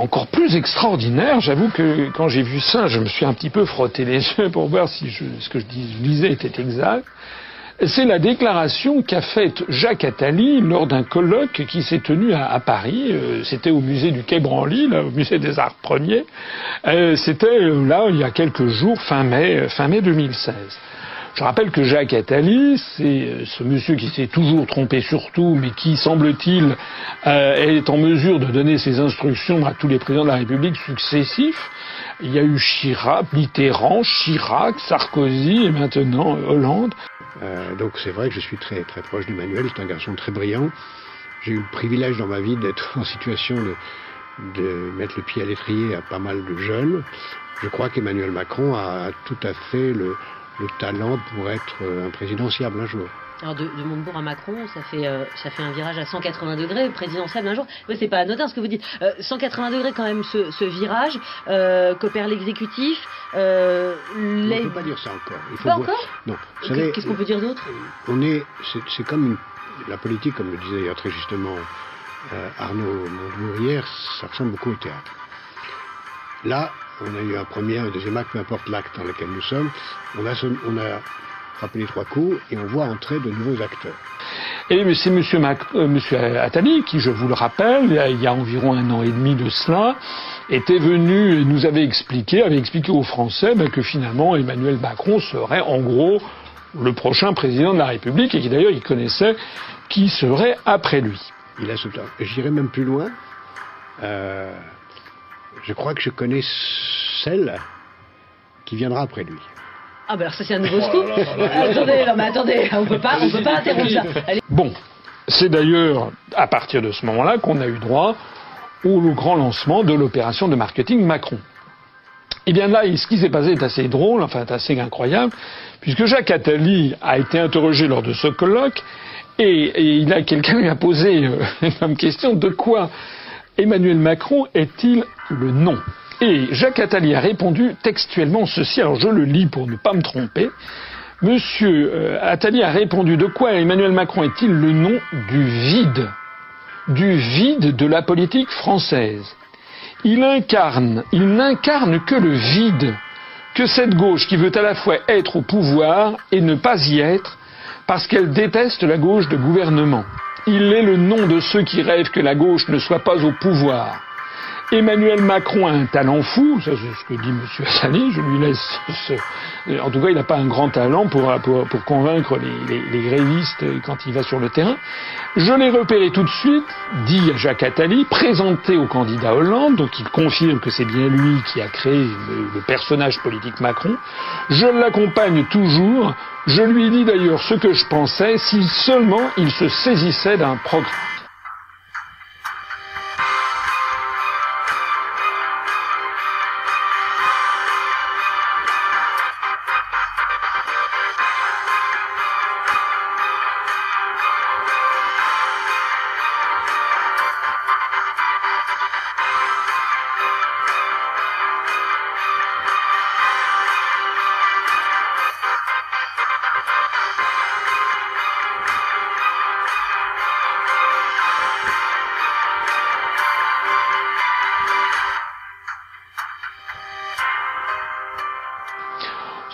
encore plus extraordinaire, j'avoue que quand j'ai vu ça, je me suis un petit peu frotté les yeux pour voir si ce que je disais était exact. C'est la déclaration qu'a faite Jacques Attali lors d'un colloque qui s'est tenu à Paris. C'était au musée du Quai Branly, là, au musée des Arts Premiers. C'était là il y a quelques jours, fin mai 2016. Je rappelle que Jacques Attali, c'est ce monsieur qui s'est toujours trompé sur tout, mais qui, semble-t-il, est en mesure de donner ses instructions à tous les présidents de la République successifs. Il y a eu Chirac, Mitterrand, Chirac, Sarkozy et maintenant Hollande. Donc c'est vrai que je suis très très proche d'Emmanuel, c'est un garçon très brillant. J'ai eu le privilège dans ma vie d'être en situation de mettre le pied à l'étrier à pas mal de jeunes. Je crois qu'Emmanuel Macron a tout à fait le talent pour être un présidentiable un jour. Alors de Montebourg à Macron, ça fait un virage à 180 degrés, présidentiable un jour. Ouais, c'est pas anodin ce que vous dites. 180 degrés quand même ce virage, qu'opère l'exécutif. On ne peut pas dire ça encore. Il faut pas encore ? Non. Qu'est-ce qu'on peut dire d'autre ? C'est comme la politique, comme le disait d'ailleurs très justement Arnaud Montebourg hier, ça ressemble beaucoup au théâtre. Là, on a eu un premier, un deuxième acte, peu importe l'acte dans lequel nous sommes. On a frappé les 3 coups et on voit entrer de nouveaux acteurs. Et c'est monsieur Attali qui, je vous le rappelle, il y a environ 1 an et demi de cela, était venu et nous avait expliqué aux Français que finalement Emmanuel Macron serait en gros le prochain président de la République et qui d'ailleurs il connaissait qui serait après lui. Il a ce temps. J'irai même plus loin. Je crois que je connais celle qui viendra après lui. Ah ben alors ça c'est un nouveau scoop. Attendez, on peut pas interrompre ça. Allez. Bon, c'est d'ailleurs à partir de ce moment-là qu'on a eu droit au grand lancement de l'opération de marketing Macron. Et bien là, ce qui s'est passé est assez drôle, enfin est assez incroyable, puisque Jacques Attali a été interrogé lors de ce colloque et quelqu'un lui a posé comme question de quoi Emmanuel Macron est-il le nom ? Et Jacques Attali a répondu textuellement ceci, alors je le lis pour ne pas me tromper. Monsieur Attali a répondu de quoi Emmanuel Macron est-il le nom du vide de la politique française. Il n'incarne que le vide, que cette gauche qui veut à la fois être au pouvoir et ne pas y être, parce qu'elle déteste la gauche de gouvernement. Il est le nom de ceux qui rêvent que la gauche ne soit pas au pouvoir. Emmanuel Macron a un talent fou, ça c'est ce que dit monsieur Attali, je lui laisse en tout cas il n'a pas un grand talent pour convaincre les grévistes quand il va sur le terrain. Je l'ai repéré tout de suite, dit Jacques Attali, présenté au candidat Hollande, donc il confirme que c'est bien lui qui a créé le personnage politique Macron. Je l'accompagne toujours, je lui dis d'ailleurs ce que je pensais si seulement il se saisissait d'un programme.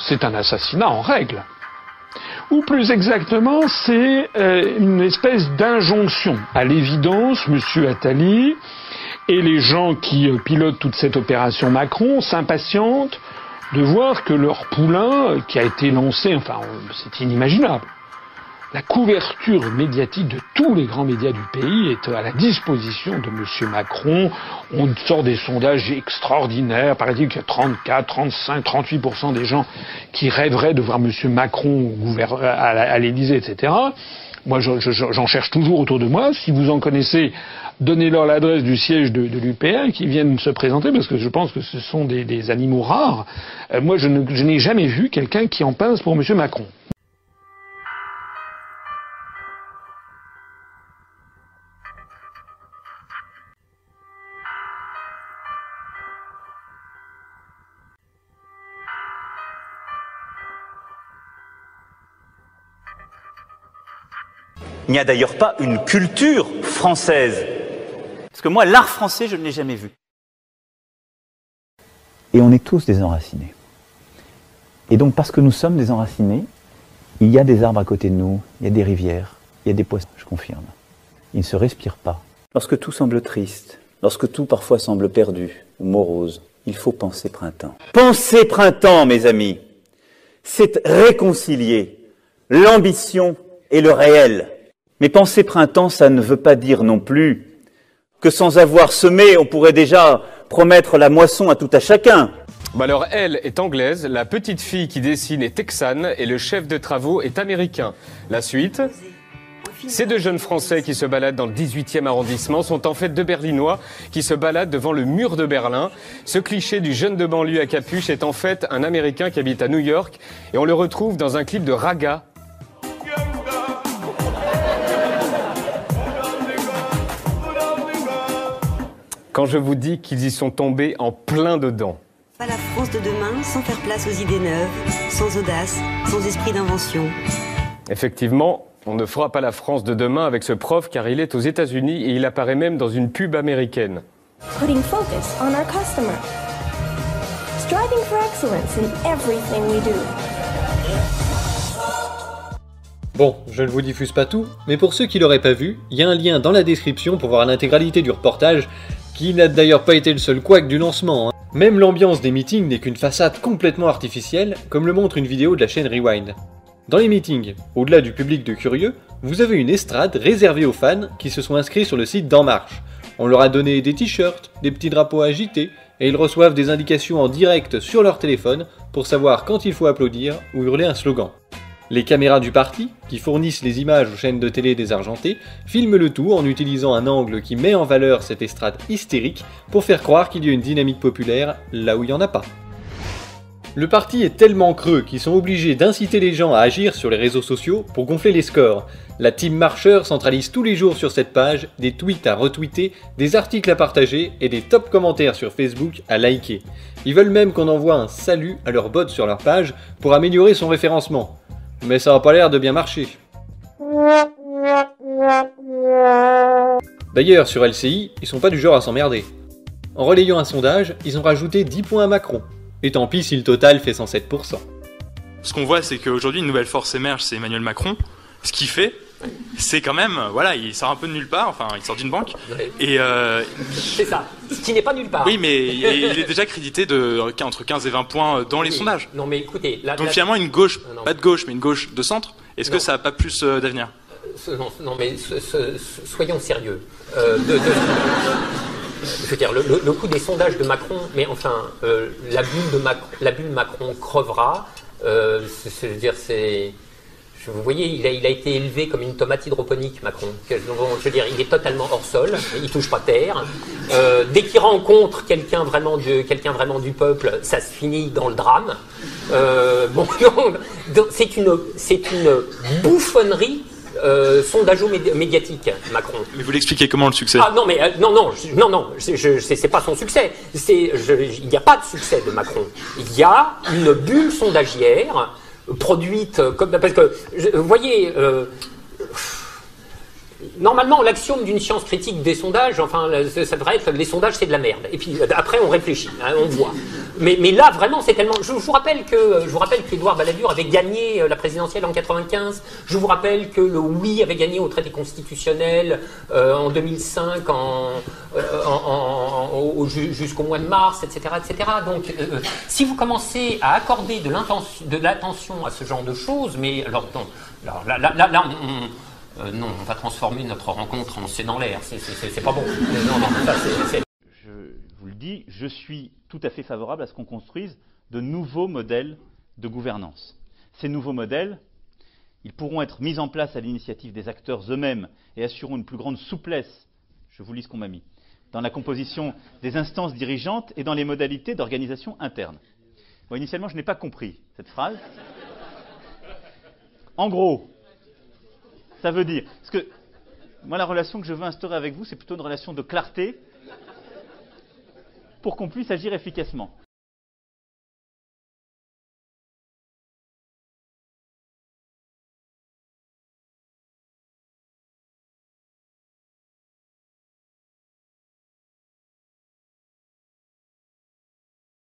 C'est un assassinat en règle. Ou plus exactement, c'est une espèce d'injonction. À l'évidence, M. Attali et les gens qui pilotent toute cette opération Macron s'impatientent de voir que leur poulain, qui a été lancé, enfin, c'est inimaginable. La couverture médiatique de tous les grands médias du pays est à la disposition de M. Macron. On sort des sondages extraordinaires. Paraît-il qu'il y a 34, 35, 38% des gens qui rêveraient de voir M. Macron à l'Élysée, etc. Moi, j'en cherche toujours autour de moi. Si vous en connaissez, donnez-leur l'adresse du siège de l'UPR qui viennent se présenter, parce que je pense que ce sont des animaux rares. Moi, je n'ai jamais vu quelqu'un qui en pince pour M. Macron. Il n'y a d'ailleurs pas une culture française. Parce que moi, l'art français, je ne l'ai jamais vu. Et on est tous des enracinés. Et donc parce que nous sommes des enracinés, il y a des arbres à côté de nous, il y a des rivières, il y a des poissons, je confirme. Il ne se respire pas. Lorsque tout semble triste, lorsque tout parfois semble perdu ou morose, il faut penser printemps. Penser printemps, mes amis, c'est réconcilier l'ambition et le réel. Mais penser printemps, ça ne veut pas dire non plus que sans avoir semé, on pourrait déjà promettre la moisson à tout à chacun. Bah alors elle est anglaise, la petite fille qui dessine est texane et le chef de travaux est américain. La suite, ces deux jeunes Français qui se baladent dans le 18e arrondissement sont en fait deux Berlinois qui se baladent devant le mur de Berlin. Ce cliché du jeune de banlieue à capuche est en fait un Américain qui habite à New York et on le retrouve dans un clip de Raga. Quand je vous dis qu'ils y sont tombés en plein dedans. Pas la France de demain sans faire place aux idées neuves, sans audace, sans esprit d'invention. Effectivement, on ne fera pas la France de demain avec ce prof car il est aux États-Unis et il apparaît même dans une pub américaine. Putting focus on our customer. Striving for excellence in everything we do. Bon, je ne vous diffuse pas tout, mais pour ceux qui l'auraient pas vu, il y a un lien dans la description pour voir l'intégralité du reportage, qui n'a d'ailleurs pas été le seul couac du lancement. Même l'ambiance des meetings n'est qu'une façade complètement artificielle, comme le montre une vidéo de la chaîne Rewind. Dans les meetings, au-delà du public de curieux, vous avez une estrade réservée aux fans qui se sont inscrits sur le site d'En Marche. On leur a donné des t-shirts, des petits drapeaux agités, et ils reçoivent des indications en direct sur leur téléphone pour savoir quand il faut applaudir ou hurler un slogan. Les caméras du parti, qui fournissent les images aux chaînes de télé désargentées, filment le tout en utilisant un angle qui met en valeur cette estrade hystérique pour faire croire qu'il y a une dynamique populaire là où il n'y en a pas. Le parti est tellement creux qu'ils sont obligés d'inciter les gens à agir sur les réseaux sociaux pour gonfler les scores. La team marcheur centralise tous les jours sur cette page des tweets à retweeter, des articles à partager et des top commentaires sur Facebook à liker. Ils veulent même qu'on envoie un salut à leur bot sur leur page pour améliorer son référencement. Mais ça n'a pas l'air de bien marcher. D'ailleurs, sur LCI, ils sont pas du genre à s'emmerder. En relayant un sondage, ils ont rajouté 10 points à Macron. Et tant pis si le total fait 107%. Ce qu'on voit, c'est qu'aujourd'hui, une nouvelle force émerge, c'est Emmanuel Macron. Ce qu'il fait, c'est quand même, voilà, il sort un peu de nulle part, enfin, il sort d'une banque. Et c'est ça, ce qui n'est pas nulle part. Oui, mais il est déjà crédité de entre 15 et 20 points dans les sondages. Non, mais écoutez... Donc finalement, une gauche, pas de gauche, mais une gauche de centre, est-ce que ça n'a pas plus d'avenir? Non, mais soyons sérieux. Je veux dire, le coup des sondages de Macron, mais enfin, la bulle Macron crevera. C'est-à-dire, vous voyez, il a été élevé comme une tomate hydroponique, Macron. Je veux dire, il est totalement hors sol, il touche pas terre. Dès qu'il rencontre quelqu'un vraiment du peuple, ça se finit dans le drame. Bon, c'est une bouffonnerie. Sondage-médiatique, Macron. Mais vous l'expliquez comment le succès? Ah non, mais non, c'est pas son succès. Il n'y a pas de succès de Macron. Il y a une bulle sondagière produite parce que vous voyez. Normalement, l'axiome d'une science critique des sondages, enfin, ça devrait être les sondages, c'est de la merde. Et puis après, on réfléchit, hein, on voit. Mais là, vraiment, c'est tellement. Je vous rappelle qu'Édouard Balladur avait gagné la présidentielle en 95. Je vous rappelle que le oui avait gagné au traité constitutionnel en 2005, jusqu'au mois de mars, etc., etc. Donc, si vous commencez à accorder de l'attention à ce genre de choses, mais alors non, là, non, on va transformer notre rencontre en c'est dans l'air. C'est pas bon. Non, ça, Je vous le dis, je suis tout à fait favorable à ce qu'on construise de nouveaux modèles de gouvernance. Ces nouveaux modèles, ils pourront être mis en place à l'initiative des acteurs eux-mêmes et assureront une plus grande souplesse, je vous lis ce qu'on m'a mis, dans la composition des instances dirigeantes et dans les modalités d'organisation interne. Bon, initialement, je n'ai pas compris cette phrase. En gros, ça veut dire, parce que moi la relation que je veux instaurer avec vous, c'est plutôt une relation de clarté pour qu'on puisse agir efficacement.